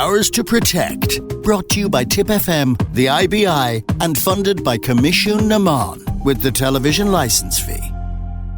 Ours to Protect. Brought to you by Tip FM, the IBI, and funded by Commission Naman with the television licence fee.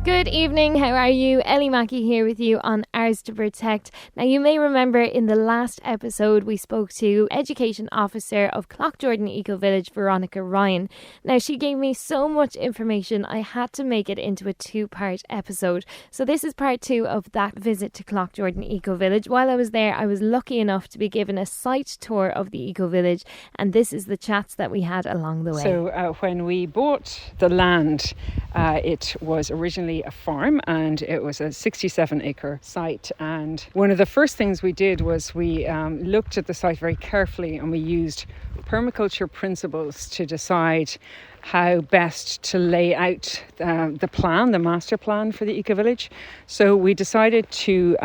Good evening, how are you? Ellie Mackey here with you on Ours to Protect. Now, you may remember in the last episode we spoke to Education Officer of Cloghjordan Eco Village, Veronica Ryan. Now, she gave me so much information I had to make it into a two-part episode. So this is part 2 of that visit to Cloghjordan Eco Village. While I was there, I was lucky enough to be given a site tour of the Eco Village, and this is the chats that we had along the way. So when we bought the land, it was originally a farm and it was a 67-acre site, and one of the first things we did was we looked at the site very carefully, and we used permaculture principles to decide how best to lay out the master plan for the eco village. So we decided to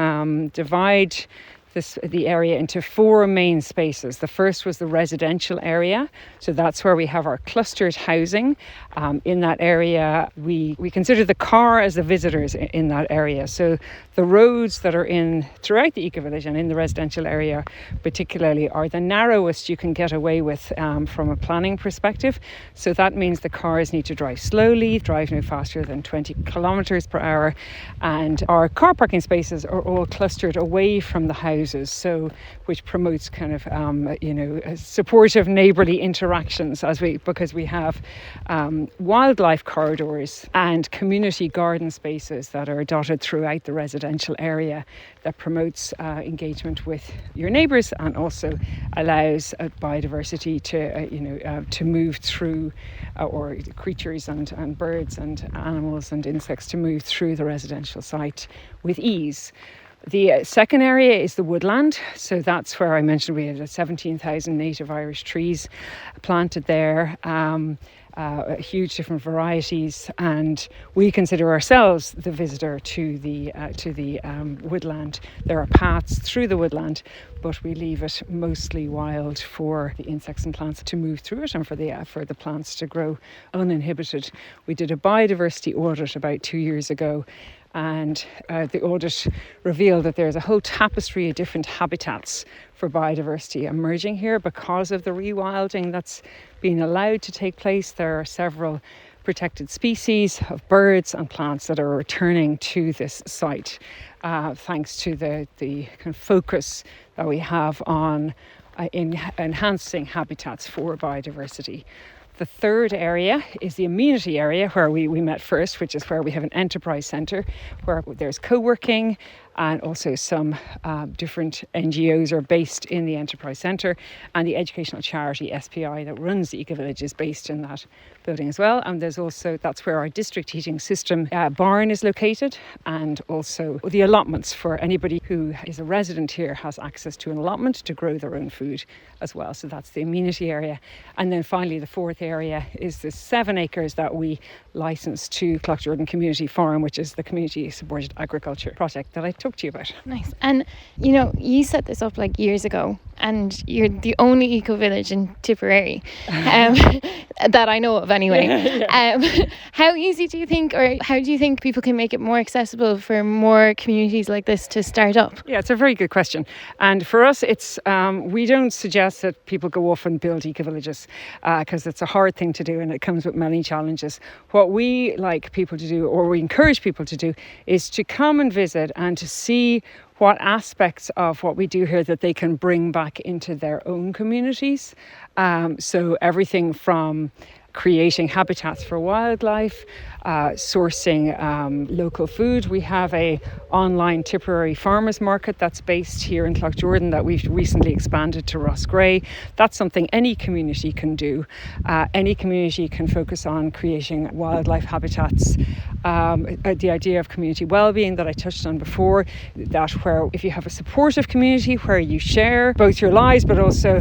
divide the area into 4 main spaces. The first was the residential area, so that's where we have our clustered housing. In that area, we consider the car as the visitors in that area. So the roads that are in throughout the eco village and in the residential area particularly are the narrowest you can get away with from a planning perspective. So that means the cars need to drive slowly, drive no faster than 20 kilometres per hour, and our car parking spaces are all clustered away from the houses, so which promotes kind of supportive neighbourly interactions because we have wildlife corridors and community garden spaces that are dotted throughout the residential area that promotes engagement with your neighbours and also allows biodiversity to move through, or creatures and birds and animals and insects to move through the residential site with ease. The second area is the woodland. So that's where I mentioned we had 17,000 native Irish trees planted there, huge different varieties, and we consider ourselves the visitor to the woodland. There are paths through the woodland, but we leave it mostly wild for the insects and plants to move through it and for the plants to grow uninhibited. We did a biodiversity audit about 2 years ago, and the audit revealed that there's a whole tapestry of different habitats for biodiversity emerging here because of the rewilding that's been allowed to take place. There are several protected species of birds and plants that are returning to this site thanks to the kind of focus that we have on enhancing habitats for biodiversity. The third area is the amenity area where we met first, which is where we have an enterprise centre where there's co-working, and also some different NGOs are based in the enterprise centre, and the educational charity SPI that runs the eco village is based in that building as well. And there's also, that's where our district heating system barn is located, and also the allotments for anybody who is a resident here has access to an allotment to grow their own food as well. So that's the amenity area. And then finally the fourth area is the 7 acres that we license to Cloghjordan Community Farm, which is the community supported agriculture project that I talked to you about. Nice. And you set this up like years ago, and you're the only eco village in Tipperary that I know of anyway. Yeah. How easy do you think, or how do you think people can make it more accessible for more communities like this to start up? Yeah, it's a very good question. And for us, it's we don't suggest that people go off and build eco villages because it's a hard thing to do and it comes with many challenges. What we like people to do, or we encourage people to do, is to come and visit and to see what aspects of what we do here that they can bring back into their own communities. So everything from creating habitats for wildlife, sourcing local food. We have a online Tipperary farmers market that's based here in Cloghjordan that we've recently expanded to Rossgrey. That's something any community can do. Any community can focus on creating wildlife habitats. The idea of community well-being that I touched on before, that where if you have a supportive community where you share both your lives but also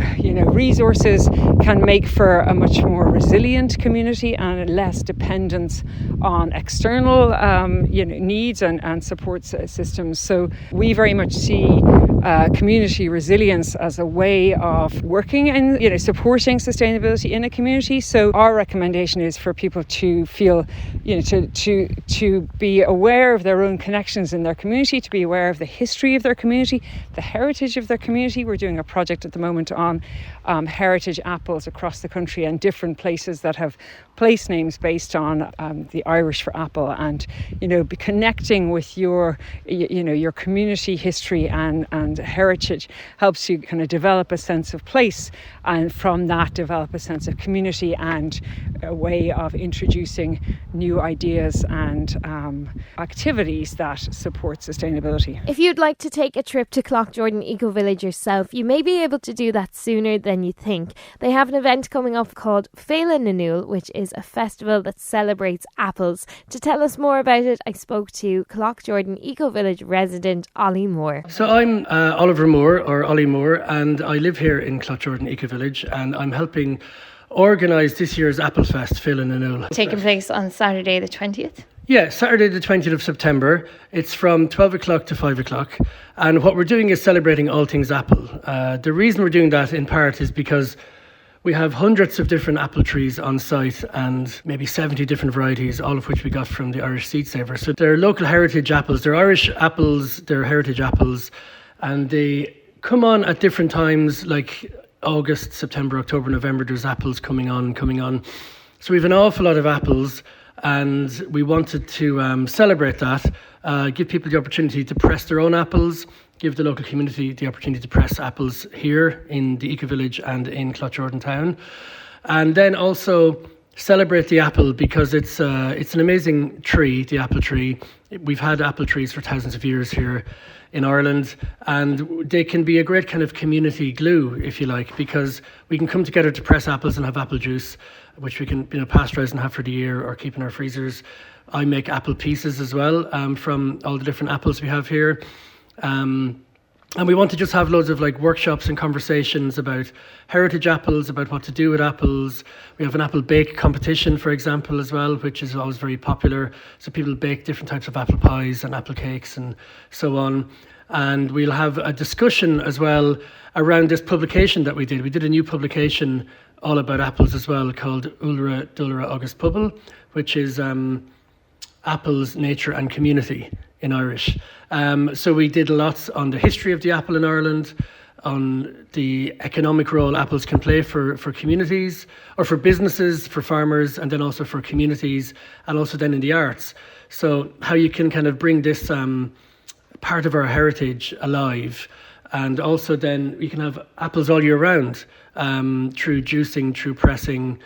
resources, can make for a much more resilient resilient community and less dependence on external needs and support systems. So we very much see community resilience as a way of working and supporting sustainability in a community. So our recommendation is for people to feel, to be aware of their own connections in their community, to be aware of the history of their community, the heritage of their community. We're doing a project at the moment on heritage apples across the country and different places that have place names based on the Irish for apple, and be connecting with your community history and heritage helps you kind of develop a sense of place, and from that develop a sense of community and a way of introducing new ideas and activities that support sustainability. If you'd like to take a trip to Cloghjordan Eco Village yourself, you may be able to do that sooner than you think. They have an event coming up called Féile, nÚll, which is a festival that celebrates apples. To tell us more about it, I spoke to Cloghjordan Eco Village resident Olly Moore. So I'm Oliver Moore, or Olly Moore, and I live here in Cloghjordan Eco Village, and I'm helping organise this year's Apple Fest, Féile, nÚll. Taking place on Saturday the 20th? Yeah, Saturday the 20th of September. It's from 12 o'clock to 5 o'clock. And what we're doing is celebrating all things apple. The reason we're doing that in part is because we have hundreds of different apple trees on site and maybe 70 different varieties, all of which we got from the Irish Seed Saver. So they're local heritage apples. They're Irish apples, they're heritage apples, and they come on at different times, like August, September, October, November. There's apples coming on. So we have an awful lot of apples, and we wanted to celebrate that, give people the opportunity to press their own apples, give the local community the opportunity to press apples here in the Eco Village and in Cloghjordan town, and then also celebrate the apple because it's an amazing tree, the apple tree. We've had apple trees for thousands of years here in Ireland, and they can be a great kind of community glue, if you like, because we can come together to press apples and have apple juice, which we can pasteurize and have for the year or keep in our freezers. I make apple pieces as well from all the different apples we have here. And we want to just have loads of workshops and conversations about heritage apples, about what to do with apples. We have an apple bake competition, for example, as well, which is always very popular. So people bake different types of apple pies and apple cakes and so on. And we'll have a discussion as well around this publication that we did. We did a new publication all about apples as well called Ulra Dulra August Pubble, which is apples, nature and community in Irish. So we did lots on the history of the apple in Ireland, on the economic role apples can play for communities, or for businesses, for farmers, and then also for communities, and also then in the arts. So how you can kind of bring this part of our heritage alive, and also then you can have apples all year round through juicing, through pressing,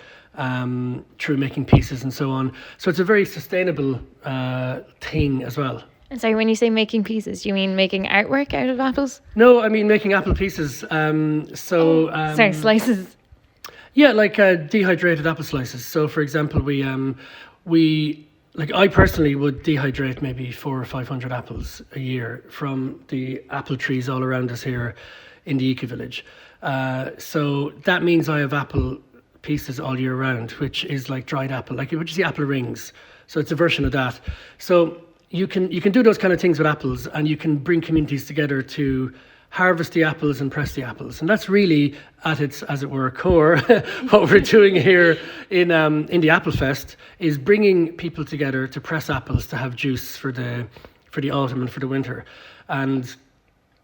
through making pieces and so on. So it's a very sustainable thing as well. And sorry, when you say making pieces, do you mean making artwork out of apples? No, I mean making apple pieces. Sorry, slices. Yeah, like dehydrated apple slices. So, for example, I personally would dehydrate maybe 400 or 500 apples a year from the apple trees all around us here in the Eco Village. So that means I have apple pieces all year round, which is like dried apple, like you would see apple rings. So it's a version of that. So you can do those kind of things with apples, and you can bring communities together to harvest the apples and press the apples. And that's really at its, as it were, core, what we're doing here in the Apple Fest is bringing people together to press apples to have juice for the autumn and for the winter. And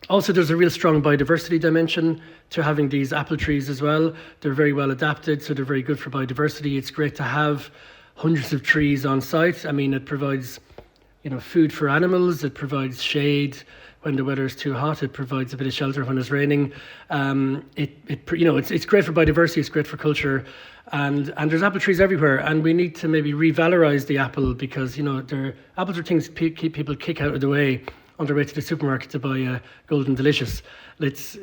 also there's a real strong biodiversity dimension to having these apple trees as well. They're very well adapted, so they're very good for biodiversity. It's great to have hundreds of trees on site. I mean, it provides food for animals, it provides shade when the weather is too hot, it provides a bit of shelter when it's raining. It's great for biodiversity, it's great for culture, and there's apple trees everywhere, and we need to maybe revalorize the apple because apples are things people kick out of the way on their way to the supermarket to buy a Golden Delicious. Let's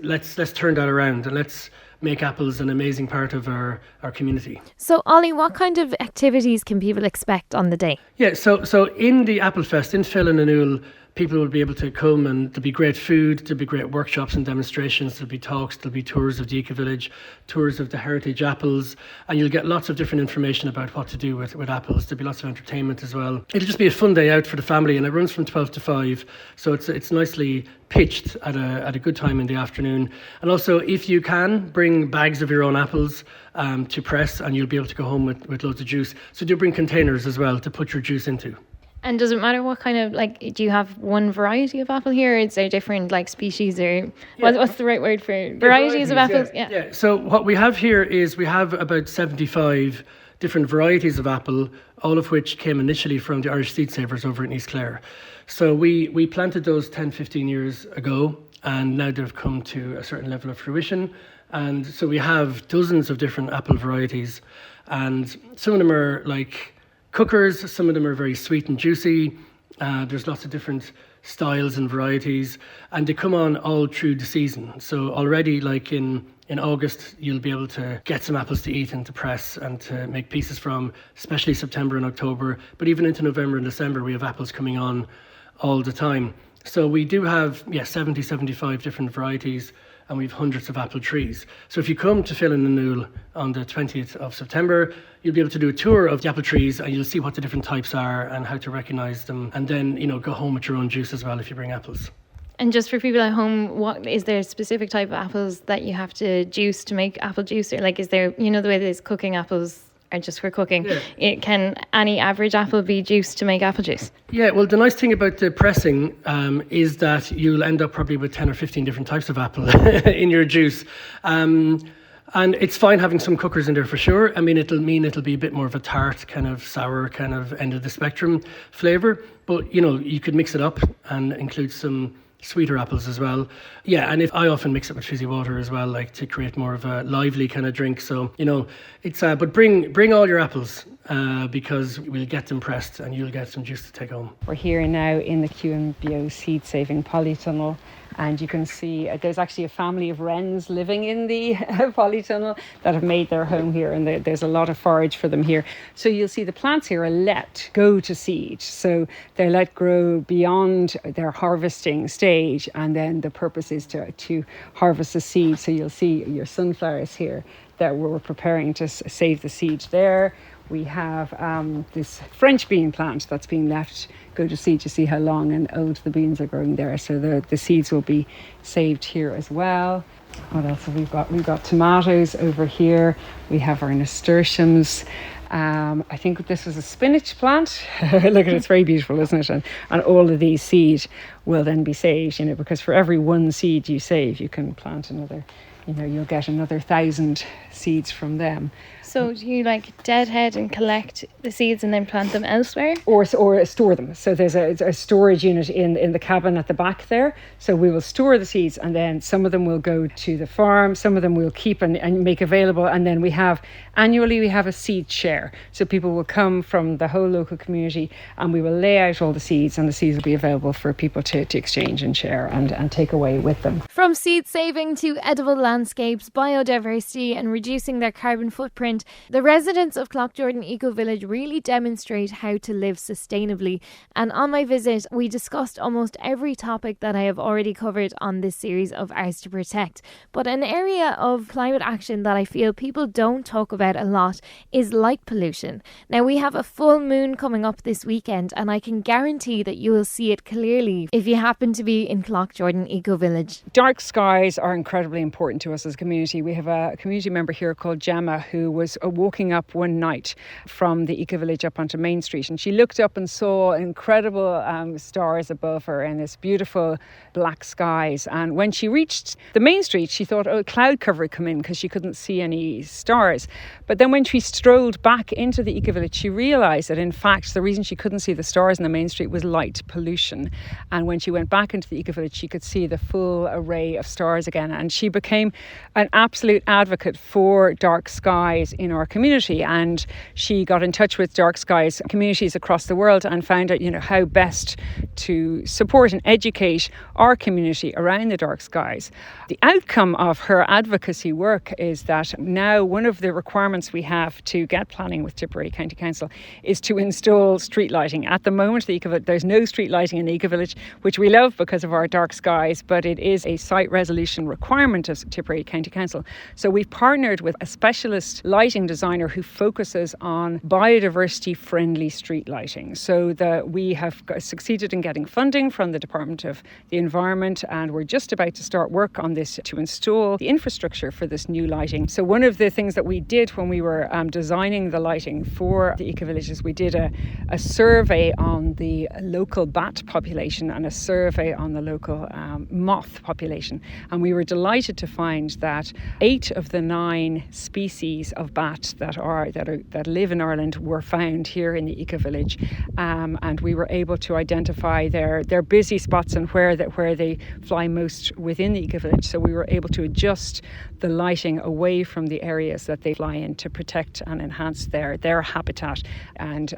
turn that around, and let's make apples an amazing part of our community. So, Olly, what kind of activities can people expect on the day? Yeah, so in the Apple Fest, in Féile, nÚll, people will be able to come, and there'll be great food, there'll be great workshops and demonstrations, there'll be talks, there'll be tours of the eco-village, tours of the heritage apples, and you'll get lots of different information about what to do with apples. There'll be lots of entertainment as well. It'll just be a fun day out for the family, and it runs from 12 to 5, so it's nicely pitched at a good time in the afternoon. And also, if you can, bring bags of your own apples to press, and you'll be able to go home with loads of juice. So do bring containers as well to put your juice into. And does it matter what kind of, like, do you have one variety of apple here, or is there different, like, species, or what's the right word for it? Varieties of apples? Yeah. So what we have here is we have about 75 different varieties of apple, all of which came initially from the Irish seed savers over in East Clare. So we planted those 10, 15 years ago, and now they've come to a certain level of fruition. And so we have dozens of different apple varieties, and some of them are like cookers, some of them are very sweet and juicy. There's lots of different styles and varieties, and they come on all through the season. So already, like in August, you'll be able to get some apples to eat and to press and to make pieces from, especially September and October. But even into November and December, we have apples coming on all the time. So we do have 70, 75 different varieties, and we have hundreds of apple trees. So if you come to Féile and nÚll on the 20th of September, you'll be able to do a tour of the apple trees, and you'll see what the different types are and how to recognise them, and then go home with your own juice as well if you bring apples. And just for people at home, what is there a specific type of apples that you have to juice to make apple juice? Or like, is there, the way there's cooking apples are just for cooking, can any average apple be juiced to make apple juice? Yeah, well, the nice thing about the pressing is that you'll end up probably with 10 or 15 different types of apple in your juice. And it's fine having some cookers in there for sure. I mean, it'll be a bit more of a tart, kind of sour, kind of end of the spectrum flavour. But, you could mix it up and include some sweeter apples as well. Yeah, and I often mix it with fizzy water as well, like to create more of a lively kind of drink. So, it's but bring all your apples because we'll get them pressed and you'll get some juice to take home. We're here now in the Q&BO seed saving polytunnel, and you can see there's actually a family of wrens living in the polytunnel that have made their home here, and there's a lot of forage for them here. So you'll see the plants here are let go to seed. So they're let grow beyond their harvesting stage, and then the purpose is to harvest the seed. So you'll see your sunflowers here that we're preparing to save the seed there. We have this French bean plant that's being left go to seed to see how long and old the beans are growing there. So the seeds will be saved here as well. What else have we got? We've got tomatoes over here. We have our nasturtiums. I think this is a spinach plant. Look at it, it's very beautiful, isn't it? And all of these seeds will then be saved, because for every one seed you save, you can plant another, you'll get another 1,000 seeds from them. So do you deadhead and collect the seeds and then plant them elsewhere? Or store them. So there's a storage unit in the cabin at the back there. So we will store the seeds, and then some of them will go to the farm, some of them we'll keep and make available. And then annually we have a seed share. So people will come from the whole local community, and we will lay out all the seeds, and the seeds will be available for people to exchange and share and take away with them. From seed saving to edible landscapes, biodiversity and reducing their carbon footprint, the residents of Cloghjordan Eco Village really demonstrate how to live sustainably. And on my visit, we discussed almost every topic that I have already covered on this series of Ours to Protect. But an area of climate action that I feel people don't talk about a lot is light pollution. Now, we have a full moon coming up this weekend, and I can guarantee that you will see it clearly if you happen to be in Cloghjordan Eco Village. Dark skies are incredibly important to us as a community. We have a community member here called Gemma who was walking up one night from the Eco Village up onto Main Street, and she looked up and saw incredible stars above her and this beautiful black skies. And when she reached the Main Street, she thought, cloud cover had come in because she couldn't see any stars. But then when she strolled back into the Eco Village, she realised that in fact the reason she couldn't see the stars in the Main Street was light pollution. And when she went back into the Eco Village, she could see the full array of stars again, and she became an absolute advocate for dark skies in our community. And she got in touch with dark skies communities across the world and found out, how best to support and educate our community around the dark skies. The outcome of her advocacy work is that now one of the requirements we have to get planning with Tipperary County Council is to install street lighting. At the moment, there's no street lighting in the Eco-Village, which we love because of our dark skies, but it is a site resolution requirement of Tipperary County Council. So we've partnered with a specialist lighting designer who focuses on biodiversity-friendly street lighting. So we have succeeded in getting funding from the Department of the Environment, and we're just about to start work on this to install the infrastructure for this new lighting. So one of the things that we did when we were designing the lighting for the Eco-Village is we did a survey on the local bat population and a survey on the local moth population. And we were delighted to find that 8 of the 9 species of bat that live in Ireland were found here in the Eco-Village. And we were able to identify their busy spots and where they fly most within the Eco-Village. So we were able to adjust the lighting away from the areas that they fly in to protect and enhance their habitat and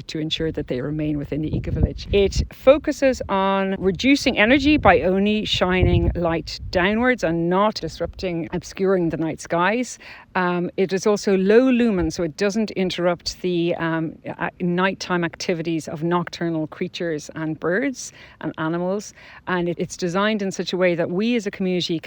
to ensure that they remain within the Eco-Village. It focuses on reducing energy by only shining light downwards and not obscuring the night skies. It is also low lumen, so it doesn't interrupt the nighttime activities of nocturnal creatures and birds and animals. And it's designed in such a way that we as a community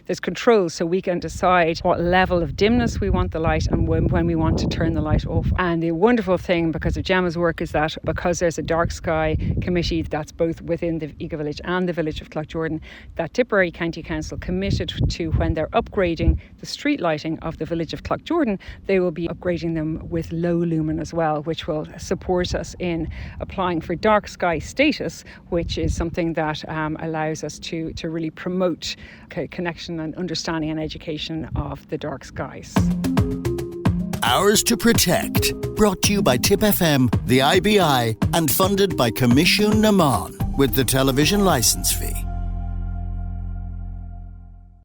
there's control, so we can decide what level of dimness we want the light and when we want to turn the light off. And the wonderful thing, because of Gemma's work, is that because there's a dark sky committee that's both within the Eco-Village and the village of Cloghjordan, that Tipperary County Council committed to, when they're upgrading the street lighting of the village of Cloghjordan, they will be upgrading them with low lumen as well, which will support us in applying for dark sky status, which is something that allows us to really promote connection and understanding and education of the dark skies. Ours to Protect, brought to you by Tip FM, the IBI, and funded by Commission Naman, with the television licence fee.